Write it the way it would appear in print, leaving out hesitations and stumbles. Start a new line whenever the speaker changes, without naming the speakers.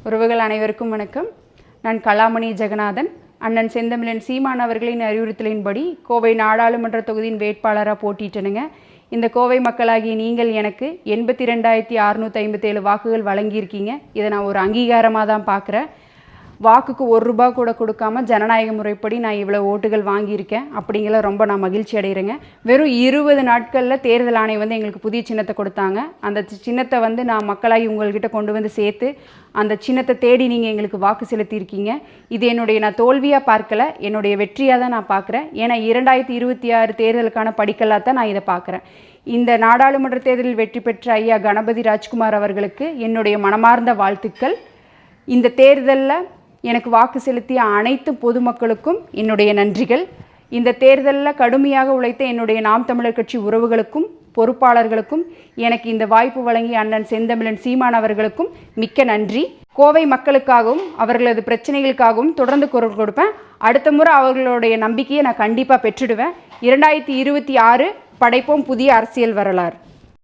உறவுகள் அனைவருக்கும் வணக்கம். நான் கலாமணி ஜெகநாதன். அண்ணன் செந்தமிழன் சீமான் அவர்களின் அறிவுறுத்தலின்படி கோவை நாடாளுமன்ற தொகுதியின் வேட்பாளராக போட்டிட்டனுங்க. இந்த கோவை மக்களாகிய நீங்கள் எனக்கு 82,657 வாக்குகள் வழங்கியிருக்கீங்க. இதை நான் ஒரு அங்கீகாரமாக தான் பார்க்குறேன். வாக்குக்கு ₹1 கூட கொடுக்காம ஜனநாயக முறைப்படி நான் இவ்வளோ ஓட்டுகள் வாங்கியிருக்கேன். அப்படிங்கிற ரொம்ப நான் மகிழ்ச்சி அடைகிறேங்க. வெறும் 20 நாட்களில் தேர்தல் ஆணையம் எங்களுக்கு புதிய சின்னத்தை கொடுத்தாங்க. அந்த சின்னத்தை நான் மக்களாகி உங்கள்கிட்ட கொண்டு வந்து சேர்த்து அந்த சின்னத்தை தேடி நீங்கள் எங்களுக்கு வாக்கு செலுத்தியிருக்கீங்க. இது நான் தோல்வியாக பார்க்கல, என்னுடைய வெற்றியாக தான் நான் பார்க்குறேன். ஏன்னா 2026 தேர்தலுக்கான படிக்கலாக தான் நான் இதை பார்க்குறேன். இந்த நாடாளுமன்ற தேர்தலில் வெற்றி பெற்ற ஐயா கணபதி ராஜ்குமார் அவர்களுக்கு என்னுடைய மனமார்ந்த வாழ்த்துக்கள். இந்த தேர்தலில் எனக்கு வாக்கு செலுத்திய அனைத்து பொதுமக்களுக்கும் என்னுடைய நன்றிகள். இந்த தேர்தலில் கடுமையாக உழைத்த என்னுடைய நாம் தமிழர் கட்சி உறவுகளுக்கும் பொறுப்பாளர்களுக்கும் எனக்கு இந்த வாய்ப்பு வழங்கிய அண்ணன் செந்தமிழன் சீமான் அவர்களுக்கும் மிக்க நன்றி. கோவை மக்களுக்காகவும் அவர்களது பிரச்சனைகளுக்காகவும் தொடர்ந்து குரல் கொடுப்பேன். அடுத்த முறை அவர்களுடைய நம்பிக்கையை நான் கண்டிப்பாக பெற்றுடுவேன். 2026 படைப்போம் புதிய அரசியல் வரலாறு.